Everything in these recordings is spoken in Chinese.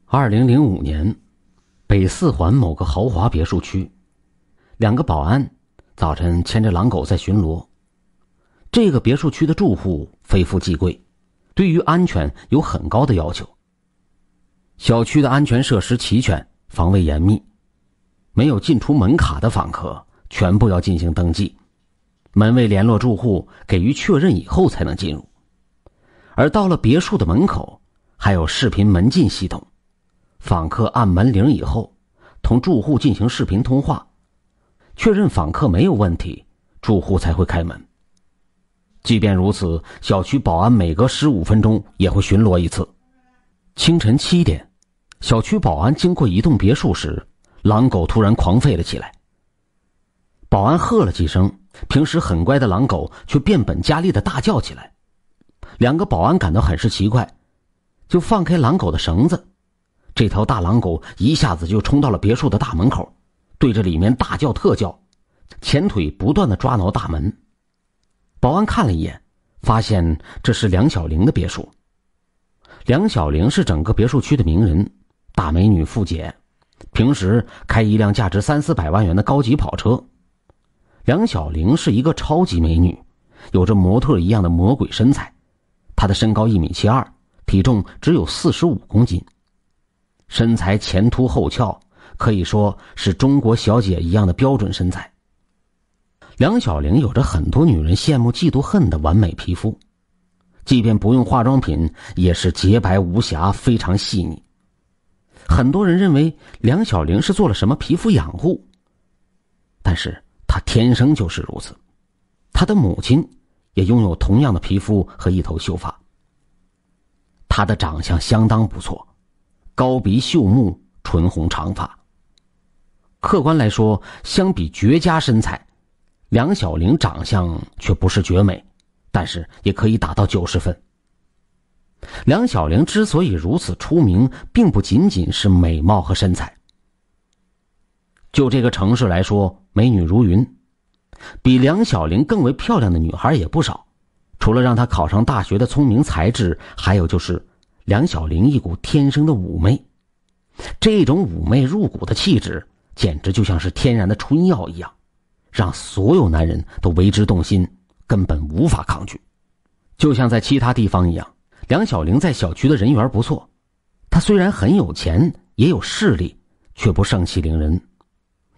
2005年，北四环某个豪华别墅区，2个保安早晨牵着狼狗在巡逻。这个别墅区的住户非富即贵，对于安全有很高的要求。小区的安全设施齐全，防卫严密，没有进出门卡的访客全部要进行登记，门卫联络住户给予确认以后才能进入。而到了别墅的门口，还有视频门禁系统，访客按门铃以后，同住户进行视频通话，确认访客没有问题，住户才会开门。即便如此，小区保安每隔15分钟也会巡逻一次。清晨7点，小区保安经过一栋别墅时，狼狗突然狂吠了起来。保安喝了几声，平时很乖的狼狗却变本加厉地大叫起来。2个保安感到很是奇怪，就放开狼狗的绳子。这条大狼狗一下子就冲到了别墅的大门口，对着里面大叫特叫，前腿不断地抓挠大门。保安看了一眼，发现这是梁小玲的别墅。梁小玲是整个别墅区的名人，大美女富姐，平时开一辆价值300-400万元的高级跑车。梁小玲是一个超级美女，有着模特一样的魔鬼身材，她的身高1.72米，体重只有45公斤，身材前凸后翘，可以说是中国小姐一样的标准身材。梁小玲有着很多女人羡慕嫉妒恨的完美皮肤，即便不用化妆品也是洁白无瑕，非常细腻。很多人认为梁小玲是做了什么皮肤养护，但是她天生就是如此。她的母亲也拥有同样的皮肤和一头秀发。她的长相相当不错，高鼻秀目，唇红长发。客观来说，相比绝佳身材，梁小玲长相却不是绝美，但是也可以达到90分。梁小玲之所以如此出名，并不仅仅是美貌和身材。就这个城市来说，美女如云，比梁小玲更为漂亮的女孩也不少。除了让她考上大学的聪明才智，还有就是梁小玲一股天生的妩媚。这种妩媚入骨的气质，简直就像是天然的春药一样，让所有男人都为之动心，根本无法抗拒。就像在其他地方一样，梁小玲在小区的人缘不错，她虽然很有钱，也有势力，却不盛气凌人。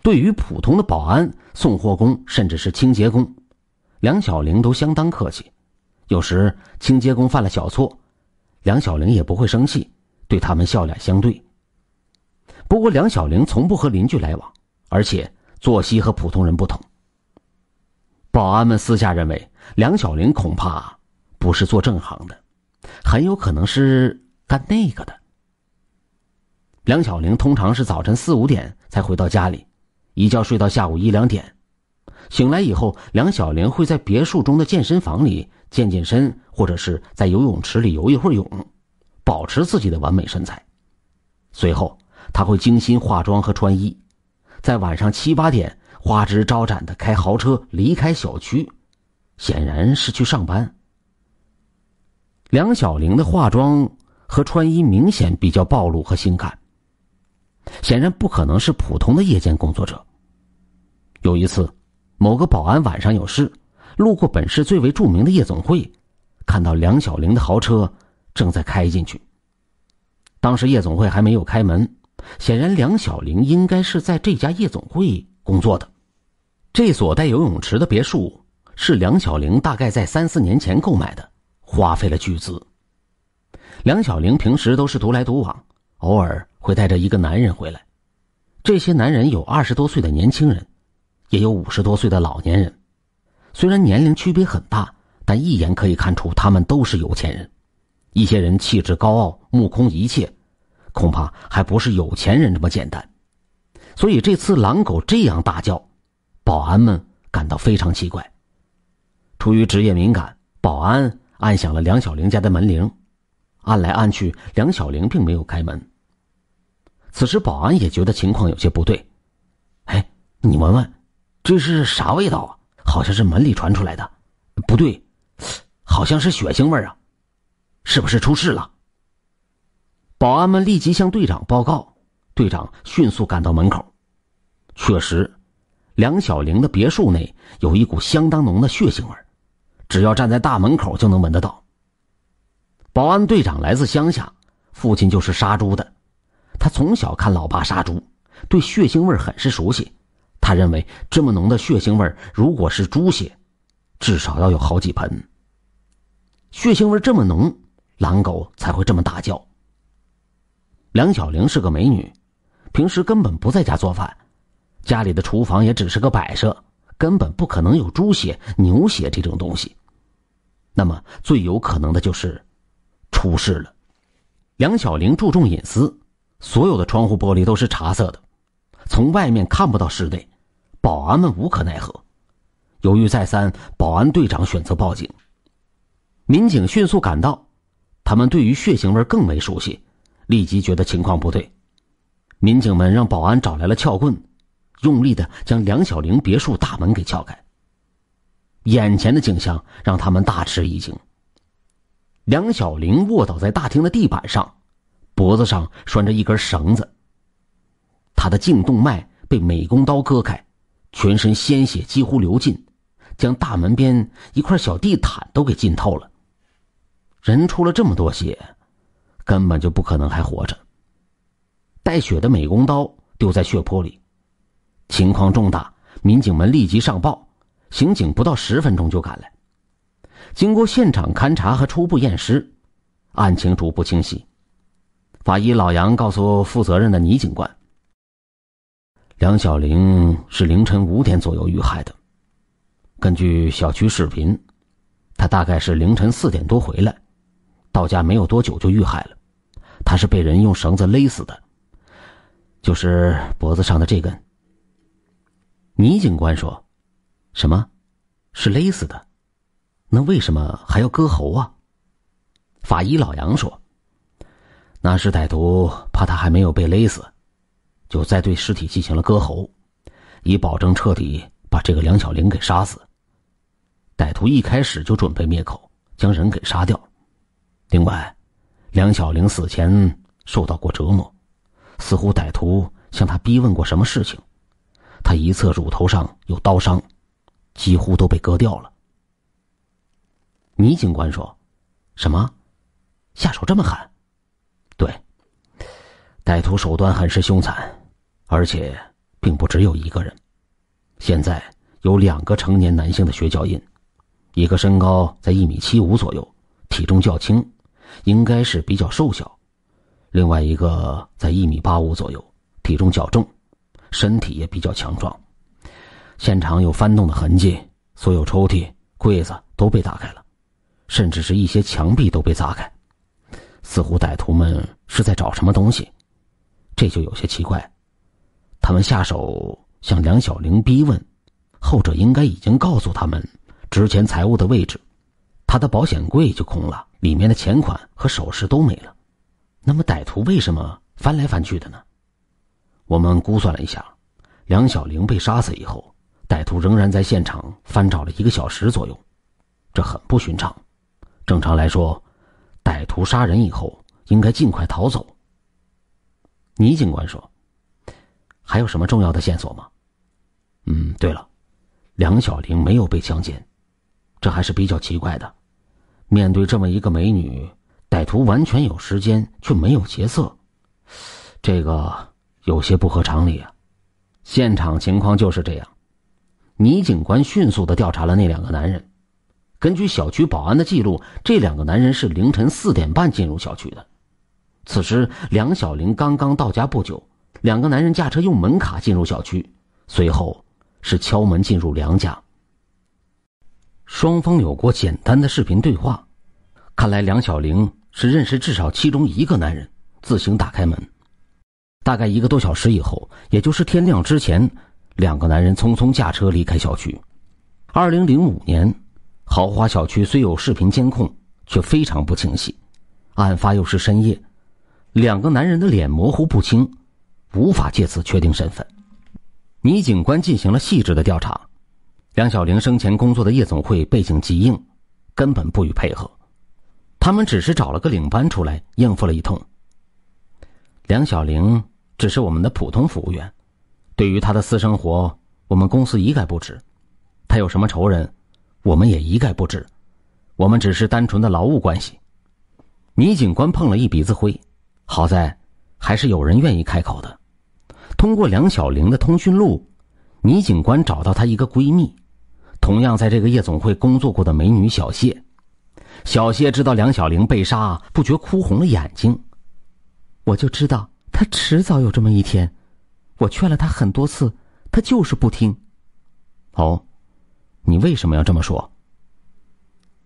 对于普通的保安、送货工，甚至是清洁工，梁小玲都相当客气。有时清洁工犯了小错，梁小玲也不会生气，对他们笑脸相对。不过梁小玲从不和邻居来往，而且作息和普通人不同。保安们私下认为，梁小玲恐怕不是做正行的，很有可能是干那个的。梁小玲通常是早晨4、5点才回到家里，一觉睡到下午1、2点。醒来以后，梁小玲会在别墅中的健身房里健健身，或者是在游泳池里游一会儿泳，保持自己的完美身材。随后她会精心化妆和穿衣，在晚上7、8点花枝招展地开豪车离开小区，显然是去上班。梁小玲的化妆和穿衣明显比较暴露和性感，显然不可能是普通的夜间工作者。有一次，某个保安晚上有事，路过本市最为著名的夜总会，看到梁小玲的豪车正在开进去。当时夜总会还没有开门，显然梁小玲应该是在这家夜总会工作的。这所带游泳池的别墅是梁小玲大概在3、4年前购买的，花费了巨资。梁小玲平时都是独来独往，偶尔会带着一个男人回来。这些男人有20多岁的年轻人，也有50多岁的老年人。虽然年龄区别很大，但一眼可以看出他们都是有钱人。一些人气质高傲，目空一切，恐怕还不是有钱人这么简单。所以这次狼狗这样大叫，保安们感到非常奇怪。出于职业敏感，保安按响了梁小玲家的门铃，按来按去，梁小玲并没有开门。此时保安也觉得情况有些不对。哎，你闻闻，这是啥味道啊？好像是门里传出来的。不对，好像是血腥味啊，是不是出事了？保安们立即向队长报告，队长迅速赶到门口。确实，梁小玲的别墅内有一股相当浓的血腥味，只要站在大门口就能闻得到。保安队长来自乡下，父亲就是杀猪的，他从小看老爸杀猪，对血腥味很是熟悉。他认为这么浓的血腥味，如果是猪血，至少要有好几盆。血腥味这么浓，狼狗才会这么大叫。梁小玲是个美女，平时根本不在家做饭，家里的厨房也只是个摆设，根本不可能有猪血、牛血这种东西。那么最有可能的就是出事了。梁小玲注重隐私，所有的窗户玻璃都是茶色的，从外面看不到室内，保安们无可奈何。犹豫再三，保安队长选择报警。民警迅速赶到，他们对于血腥味更为熟悉，立即觉得情况不对。民警们让保安找来了撬棍，用力地将梁小玲别墅大门给撬开。眼前的景象让他们大吃一惊。梁小玲卧倒在大厅的地板上，脖子上拴着一根绳子，她的颈动脉被美工刀割开，全身鲜血几乎流尽，将大门边一块小地毯都给浸透了。人出了这么多血，根本就不可能还活着。带血的美工刀丢在血泊里，情况重大，民警们立即上报，刑警不到10分钟就赶来。经过现场勘查和初步验尸，案情逐步清晰。法医老杨告诉负责任的倪警官，梁小玲是凌晨5点左右遇害的。根据小区视频，她大概是凌晨4点多回来，到家没有多久就遇害了。她是被人用绳子勒死的，就是脖子上的这根。倪警官说，什么？是勒死的？那为什么还要割喉啊？法医老杨说，那是歹徒怕他还没有被勒死，就再对尸体进行了割喉，以保证彻底把这个梁小玲给杀死。歹徒一开始就准备灭口，将人给杀掉。另外，梁小玲死前受到过折磨，似乎歹徒向他逼问过什么事情。他一侧乳头上有刀伤，几乎都被割掉了。倪警官说，什么？下手这么狠？对，歹徒手段很是凶残，而且并不只有一个人。现在有2个成年男性的血脚印，一个身高在1.75米左右，体重较轻，应该是比较瘦小；另外一个在1.85米左右，体重较重，身体也比较强壮。现场有翻动的痕迹，所有抽屉、柜子都被打开了，甚至是一些墙壁都被砸开，似乎歹徒们是在找什么东西。这就有些奇怪，他们下手向梁小玲逼问，后者应该已经告诉他们值钱财物的位置，他的保险柜就空了，里面的钱款和首饰都没了。那么歹徒为什么翻来翻去的呢？我们估算了一下，梁小玲被杀死以后，歹徒仍然在现场翻找了1个小时左右，这很不寻常。正常来说，歹徒杀人以后应该尽快逃走。倪警官说，还有什么重要的线索吗？对了，梁小玲没有被强奸，这还是比较奇怪的。面对这么一个美女，歹徒完全有时间却没有劫色，这个有些不合常理啊。现场情况就是这样。倪警官迅速地调查了那2个男人，根据小区保安的记录，这2个男人是凌晨4点半进入小区的。此时梁小玲刚刚到家不久，2个男人驾车用门卡进入小区，随后是敲门进入梁家。双方有过简单的视频对话，看来梁小玲是认识至少其中1个男人，自行打开门。大概1个多小时以后，也就是天亮之前，2个男人匆匆驾车离开小区。2005年，豪华小区虽有视频监控，却非常不清晰。案发又是深夜，2个男人的脸模糊不清，无法借此确定身份。倪警官进行了细致的调查，梁小玲生前工作的夜总会背景极硬，根本不予配合。他们只是找了个领班出来应付了一通。梁小玲只是我们的普通服务员，对于她的私生活，我们公司一概不知。她有什么仇人，我们也一概不知。我们只是单纯的劳务关系。倪警官碰了一鼻子灰，好在还是有人愿意开口的。通过梁小玲的通讯录，倪警官找到她一个闺蜜，同样在这个夜总会工作过的美女小谢。小谢知道梁小玲被杀，不觉哭红了眼睛。我就知道她迟早有这么一天，我劝了她很多次，她就是不听。哦，你为什么要这么说？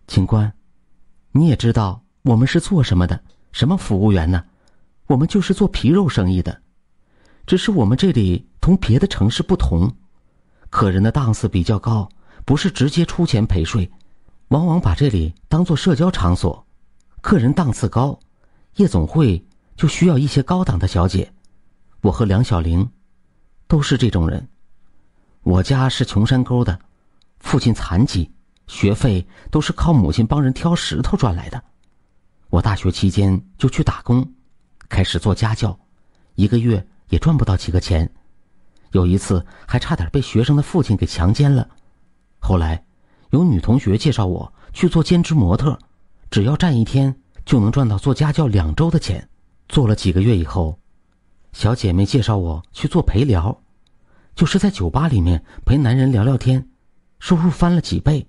警官，你也知道我们是做什么的，什么服务员呢？我们就是做皮肉生意的，只是我们这里同别的城市不同，客人的档次比较高，不是直接出钱陪睡，往往把这里当作社交场所。客人档次高，夜总会就需要一些高档的小姐。我和梁小玲都是这种人。我家是穷山沟的，父亲残疾，学费都是靠母亲帮人挑石头赚来的。我大学期间就去打工，开始做家教，一个月也赚不到几个钱。有一次还差点被学生的父亲给强奸了。后来有女同学介绍我去做兼职模特，只要站一天就能赚到做家教2周的钱。做了几个月以后，小姐妹介绍我去做陪聊，就是在酒吧里面陪男人聊聊天，收入翻了几倍。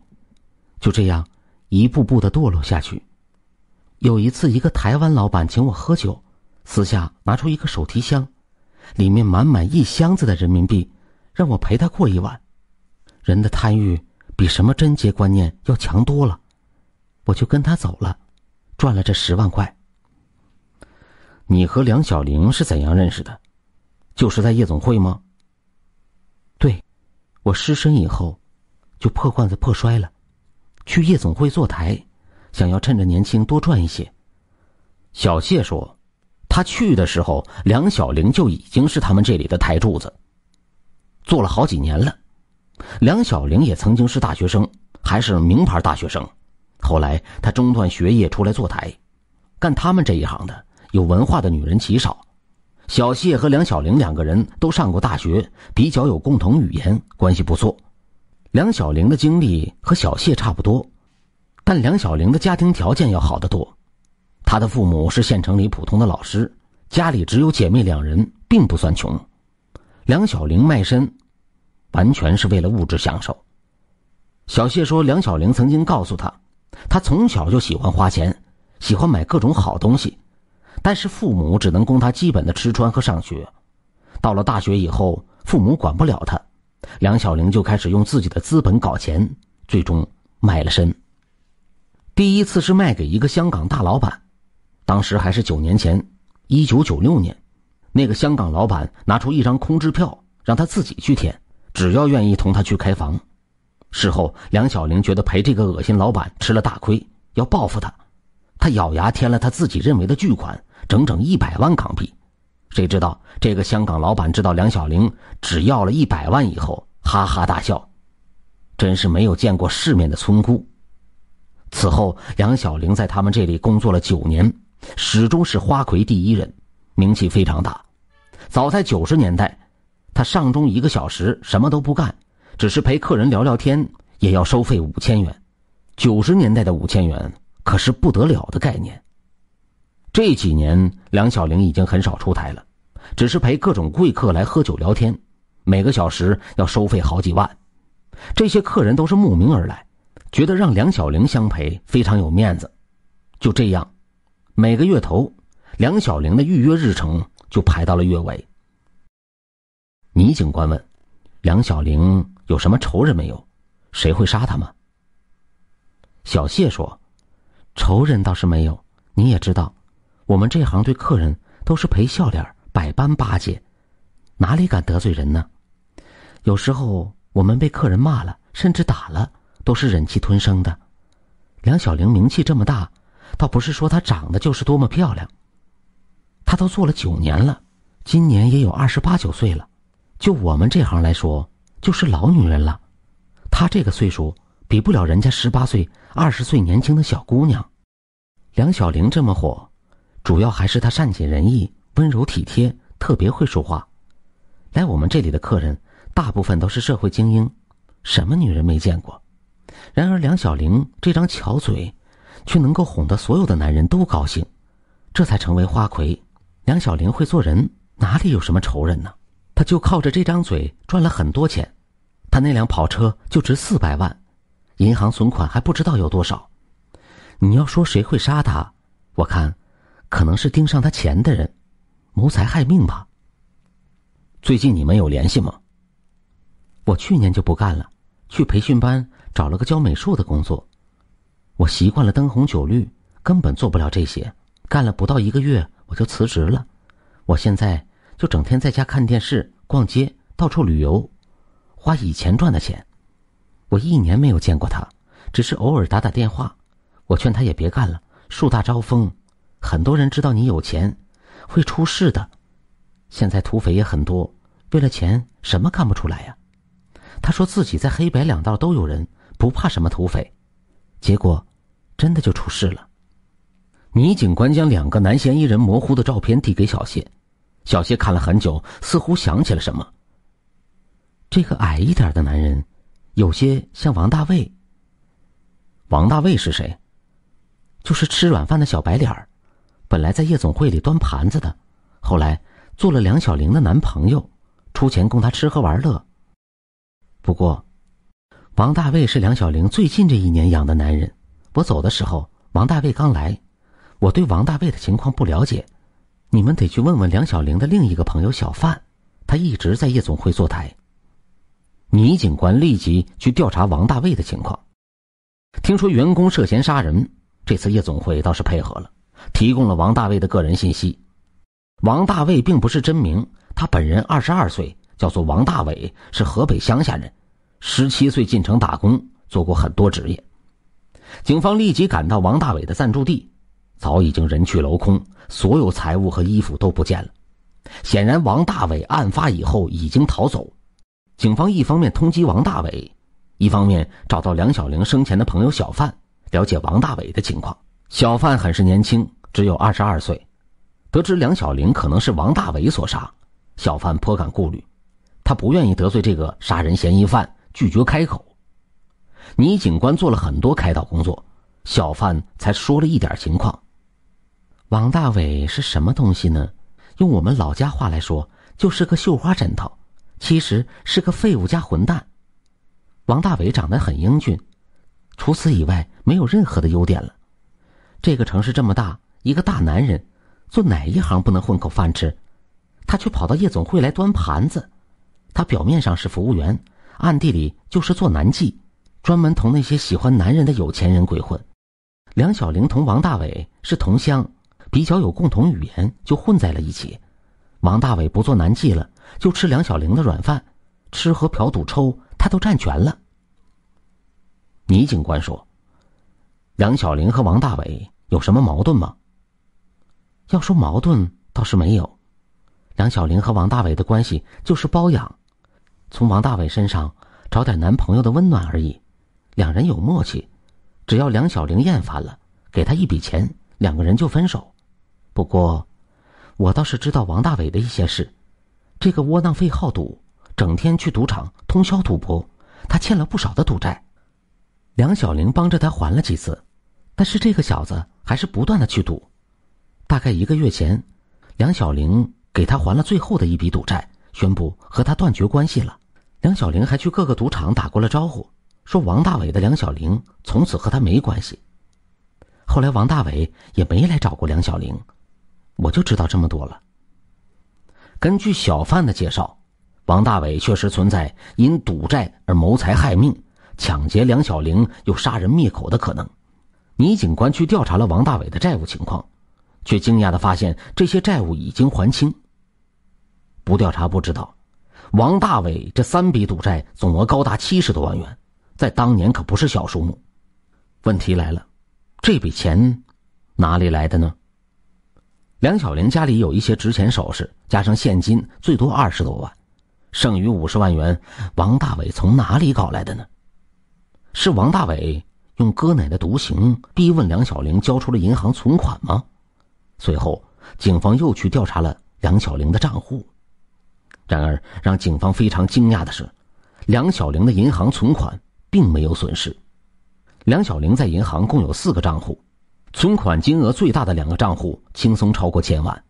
就这样一步步的堕落下去。有一次一个台湾老板请我喝酒，私下拿出一个手提箱，里面满满1箱子的人民币，让我陪他过一晚。人的贪欲比什么贞洁观念要强多了，我就跟他走了，赚了这10万块。你和梁小玲是怎样认识的？就是在夜总会吗？对，我失身以后就破罐子破摔了，去夜总会坐台，想要趁着年轻多赚一些。小谢说，他去的时候梁小玲就已经是他们这里的台柱子，做了好几年了。梁小玲也曾经是大学生，还是名牌大学生，后来她中断学业出来坐台。干他们这一行的有文化的女人极少。小谢和梁小玲2个人都上过大学，比较有共同语言，关系不错。梁小玲的经历和小谢差不多，但梁小玲的家庭条件要好得多。她的父母是县城里普通的老师，家里只有姐妹2人，并不算穷。梁小玲卖身完全是为了物质享受。小谢说，梁小玲曾经告诉他，她从小就喜欢花钱，喜欢买各种好东西，但是父母只能供她基本的吃穿和上学。到了大学以后，父母管不了她，梁小玲就开始用自己的资本搞钱，最终卖了身。第一次是卖给一个香港大老板，当时还是9年前，1996年，那个香港老板拿出一张空支票，让他自己去填，只要愿意同他去开房。事后梁小玲觉得陪这个恶心老板吃了大亏，要报复他，他咬牙填了他自己认为的巨款，整整100万港币。谁知道这个香港老板知道梁小玲只要了100万以后，哈哈大笑，真是没有见过世面的村姑。此后梁小玲在他们这里工作了9年，始终是花魁第一人，名气非常大。早在90年代，他上钟1个小时什么都不干，只是陪客人聊聊天，也要收费5000元。90年代的5000元可是不得了的概念。这几年梁小玲已经很少出台了，只是陪各种贵客来喝酒聊天，每个小时要收费好几万。这些客人都是慕名而来，觉得让梁小玲相陪非常有面子。就这样，每个月头梁小玲的预约日程就排到了月尾。倪警官问，梁小玲有什么仇人没有？谁会杀她吗？小谢说，仇人倒是没有，你也知道，我们这行对客人都是陪笑脸，百般巴结，哪里敢得罪人呢？有时候我们被客人骂了，甚至打了，都是忍气吞声的。梁小玲名气这么大，倒不是说她长得就是多么漂亮，她都做了9年了，今年也有28、9岁了，就我们这行来说，就是老女人了。她这个岁数比不了人家18岁、20岁年轻的小姑娘。梁小玲这么火，主要还是她善解人意，温柔体贴，特别会说话。来我们这里的客人大部分都是社会精英，什么女人没见过。然而梁小玲这张巧嘴却能够哄得所有的男人都高兴，这才成为花魁。梁小玲会做人，哪里有什么仇人呢？她就靠着这张嘴赚了很多钱，她那辆跑车就值400万，银行存款还不知道有多少。你要说谁会杀她，我看可能是盯上她钱的人，谋财害命吧。最近你们有联系吗？我去年就不干了，去培训班找了个教美术的工作。我习惯了灯红酒绿，根本做不了这些，干了不到1个月我就辞职了。我现在就整天在家看电视、逛街、到处旅游，花以前赚的钱。我1年没有见过他，只是偶尔打打电话。我劝他也别干了，树大招风，很多人知道你有钱，会出事的。现在土匪也很多，为了钱什么干不出来呀？他说自己在黑白两道都有人，不怕什么土匪，结果真的就出事了。倪警官将2个男嫌疑人模糊的照片递给小谢，小谢看了很久，似乎想起了什么。这个矮一点的男人有些像王大卫。王大卫是谁？就是吃软饭的小白脸儿，本来在夜总会里端盘子的，后来做了梁小玲的男朋友，出钱供她吃喝玩乐。不过王大卫是梁小玲最近这1年养的男人，我走的时候王大卫刚来，我对王大卫的情况不了解，你们得去问问梁小玲的另一个朋友小范，他一直在夜总会坐台。倪警官立即去调查王大卫的情况，听说员工涉嫌杀人，这次夜总会倒是配合了，提供了王大卫的个人信息。王大卫并不是真名，他本人22岁，叫做王大伟，是河北乡下人，17岁进城打工，做过很多职业。警方立即赶到王大伟的暂住地，早已经人去楼空，所有财物和衣服都不见了。显然王大伟案发以后已经逃走。警方一方面通缉王大伟，一方面找到梁小玲生前的朋友小范，了解王大伟的情况。小范很是年轻，只有22岁。得知梁小玲可能是王大伟所杀，小范颇感顾虑，他不愿意得罪这个杀人嫌疑犯，拒绝开口。倪警官做了很多开导工作，小范才说了一点情况。王大伟是什么东西呢？用我们老家话来说，就是个绣花枕头，其实是个废物加混蛋。王大伟长得很英俊，除此以外没有任何的优点了。这个城市这么大，一个大男人做哪一行不能混口饭吃？他却跑到夜总会来端盘子。他表面上是服务员，暗地里就是做男妓，专门同那些喜欢男人的有钱人鬼混。梁小玲同王大伟是同乡，比较有共同语言，就混在了一起。王大伟不做男妓了，就吃梁小玲的软饭，吃喝嫖赌抽他都占全了。倪警官说，梁小玲和王大伟有什么矛盾吗？要说矛盾倒是没有，梁小玲和王大伟的关系就是包养，从王大伟身上找点男朋友的温暖而已。两人有默契，只要梁小玲厌烦了，给他一笔钱，2个人就分手。不过我倒是知道王大伟的一些事，这个窝囊废好赌，整天去赌场通宵赌博，他欠了不少的赌债。梁小玲帮着他还了几次，但是这个小子还是不断的去赌。大概1个月前，梁小玲给他还了最后的一笔赌债，宣布和他断绝关系了。梁小玲还去各个赌场打过了招呼，说王大伟的梁小玲从此和他没关系。后来王大伟也没来找过梁小玲，我就知道这么多了。根据小范的介绍，王大伟确实存在因赌债而谋财害命，抢劫梁小玲又杀人灭口的可能。倪警官去调查了王大伟的债务情况，却惊讶地发现这些债务已经还清。不调查不知道，王大伟这3笔赌债总额高达70多万元，在当年可不是小数目。问题来了，这笔钱哪里来的呢？梁小玲家里有一些值钱首饰，加上现金最多20多万，剩余50万元王大伟从哪里搞来的呢？是王大伟用割奶的毒刑逼问梁小玲交出了银行存款吗？随后警方又去调查了梁小玲的账户。然而让警方非常惊讶的是，梁小玲的银行存款并没有损失。梁小玲在银行共有4个账户，存款金额最大的2个账户轻松超过1000万，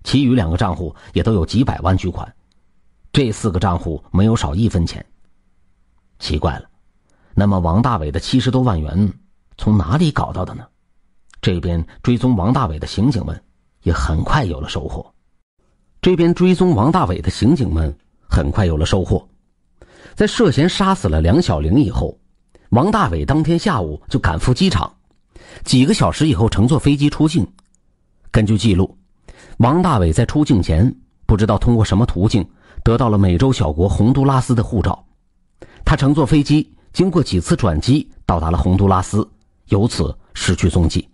其余2个账户也都有几百万巨款，这4个账户没有少1分钱。奇怪了，那么王大伟的70多万元从哪里搞到的呢？这边追踪王大伟的刑警们也很快有了收获。在涉嫌杀死了梁小玲以后，王大伟当天下午就赶赴机场，几个小时以后乘坐飞机出境。根据记录，王大伟在出境前不知道通过什么途径得到了美洲小国洪都拉斯的护照，他乘坐飞机经过几次转机到达了洪都拉斯，由此失去踪迹。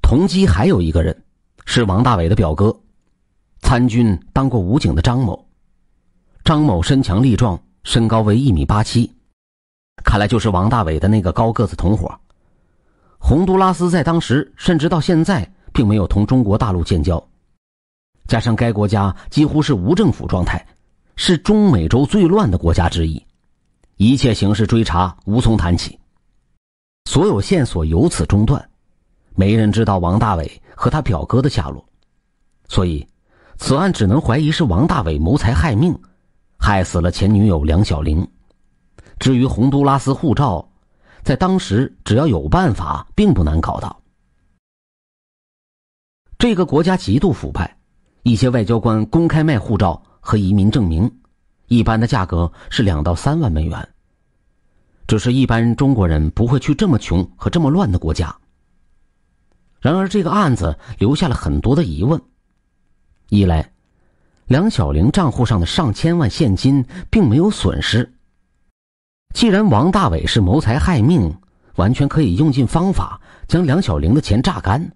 同机还有一个人是王大伟的表哥，参军当过武警的张某。张某身强力壮，身高为1.87米，看来就是王大伟的那个高个子同伙。洪都拉斯在当时甚至到现在并没有同中国大陆建交，加上该国家几乎是无政府状态，是中美洲最乱的国家之一，一切刑事追查无从谈起，所有线索由此中断，没人知道王大伟和他表哥的下落。所以此案只能怀疑是王大伟谋财害命，害死了前女友梁小玲。至于洪都拉斯护照，在当时只要有办法并不难搞到。这个国家极度腐败，一些外交官公开卖护照和移民证明，一般的价格是2到3万美元。只是一般中国人不会去这么穷和这么乱的国家。然而这个案子留下了很多的疑问。一来，梁小玲账户上的上千万现金并没有损失。既然王大伟是谋财害命，完全可以用尽方法将梁小玲的钱榨干。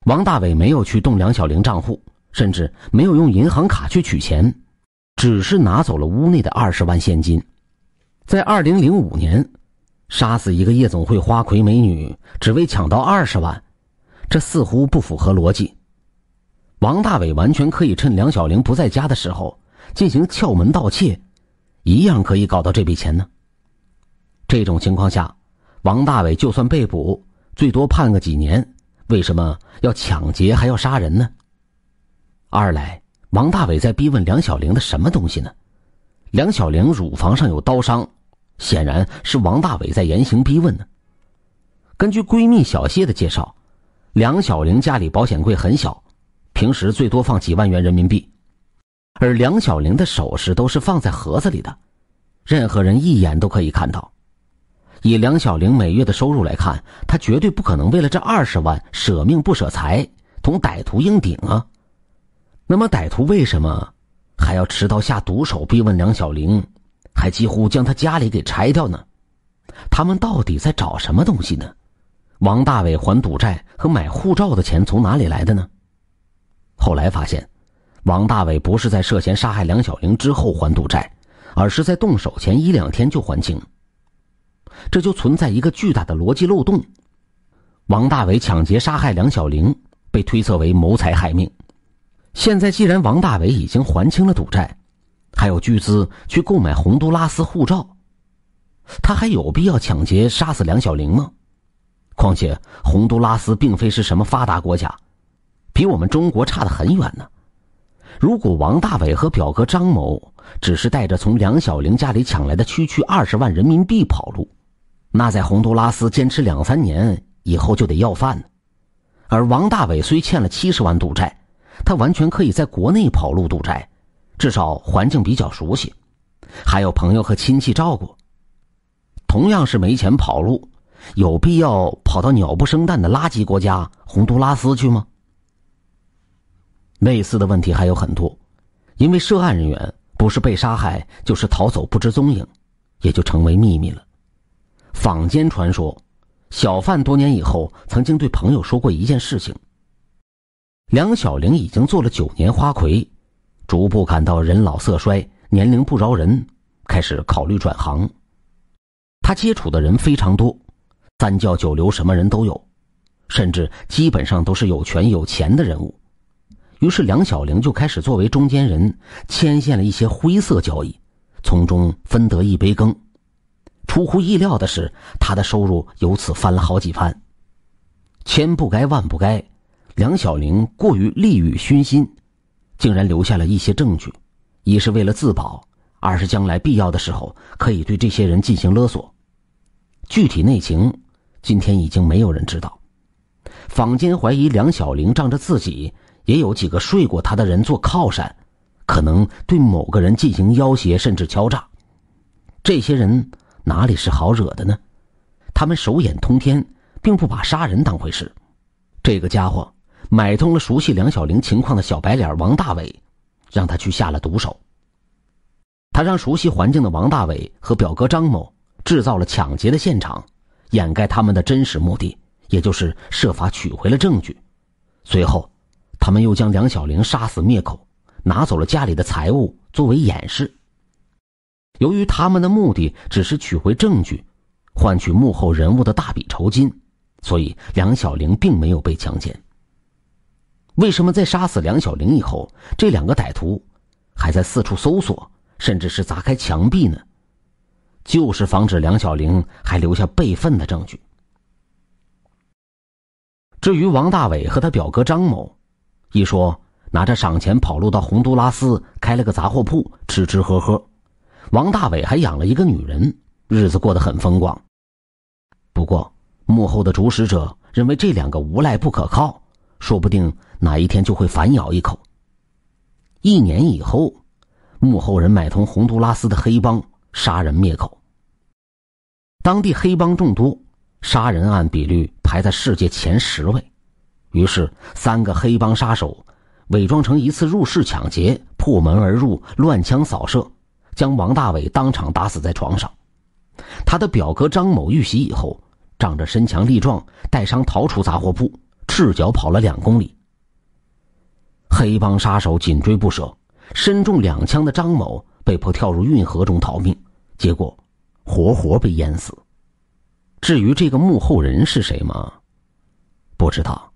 王大伟没有去动梁小玲账户，甚至没有用银行卡去取钱，只是拿走了屋内的20万现金。在2005年，杀死一个夜总会花魁美女，只为抢到20万，这似乎不符合逻辑。王大伟完全可以趁梁小玲不在家的时候进行撬门盗窃，一样可以搞到这笔钱呢。这种情况下，王大伟就算被捕，最多判个几年，为什么要抢劫还要杀人呢？二来，王大伟在逼问梁小玲的什么东西呢？梁小玲乳房上有刀伤，显然是王大伟在严刑逼问呢。根据闺蜜小谢的介绍，梁小玲家里保险柜很小，平时最多放几万元人民币，而梁小玲的首饰都是放在盒子里的，任何人一眼都可以看到。以梁小玲每月的收入来看，她绝对不可能为了这20万舍命不舍财，同歹徒硬顶啊。那么歹徒为什么还要持刀下毒手逼问梁小玲，还几乎将她家里给拆掉呢？他们到底在找什么东西呢？王大伟还赌债和买护照的钱从哪里来的呢？后来发现，王大伟不是在涉嫌杀害梁小玲之后还赌债，而是在动手前1、2天就还清。这就存在一个巨大的逻辑漏洞。王大伟抢劫杀害梁小玲，被推测为谋财害命。现在既然王大伟已经还清了赌债，还有巨资去购买洪都拉斯护照，他还有必要抢劫杀死梁小玲吗？况且洪都拉斯并非是什么发达国家，比我们中国差得很远呢。如果王大伟和表哥张某只是带着从梁小玲家里抢来的区20万人民币跑路，那在洪都拉斯坚持2、3年以后就得要饭呢。而王大伟虽欠了70万赌债，他完全可以在国内跑路赌债，至少环境比较熟悉，还有朋友和亲戚照顾。同样是没钱跑路，有必要跑到鸟不生蛋的垃圾国家洪都拉斯去吗？类似的问题还有很多，因为涉案人员不是被杀害就是逃走不知踪影，也就成为秘密了。坊间传说，小范多年以后曾经对朋友说过一件事情：梁小玲已经做了9年花魁，逐步感到人老色衰，年龄不饶人，开始考虑转行。他接触的人非常多，三教九流什么人都有，甚至基本上都是有权有钱的人物。于是梁小玲就开始作为中间人，牵线了一些灰色交易，从中分得一杯羹。出乎意料的是，他的收入由此翻了好几番。千不该万不该，梁小玲过于利欲熏心，竟然留下了一些证据，一是为了自保，二是将来必要的时候可以对这些人进行勒索。具体内情今天已经没有人知道。坊间怀疑梁小玲仗着自己也有几个睡过他的人做靠山，可能对某个人进行要挟甚至敲诈。这些人哪里是好惹的呢？他们手眼通天，并不把杀人当回事。这个家伙买通了熟悉梁小玲情况的小白脸王大伟，让他去下了毒手。他让熟悉环境的王大伟和表哥张某制造了抢劫的现场，掩盖他们的真实目的，也就是设法取回了证据。随后他们又将梁小玲杀死灭口，拿走了家里的财物作为掩饰。由于他们的目的只是取回证据，换取幕后人物的大笔酬金，所以梁小玲并没有被强奸。为什么在杀死梁小玲以后，这两个歹徒还在四处搜索，甚至是砸开墙壁呢？就是防止梁小玲还留下备份的证据。至于王大伟和他表哥张某，一说拿着赏钱跑路到洪都拉斯开了个杂货铺，吃吃喝喝。王大伟还养了一个女人，日子过得很风光。不过幕后的主使者认为这两个无赖不可靠，说不定哪一天就会反咬一口。1年以后，幕后人买通洪都拉斯的黑帮，杀人灭口。当地黑帮众多，杀人案比率排在世界前10位。于是3个黑帮杀手伪装成一次入室抢劫，破门而入，乱枪扫射，将王大伟当场打死在床上。他的表哥张某遇袭以后，仗着身强力壮，带伤逃出杂货铺，赤脚跑了2公里。黑帮杀手紧追不舍，身中2枪的张某被迫跳入运河中逃命，结果活活被淹死。至于这个幕后人是谁吗？不知道。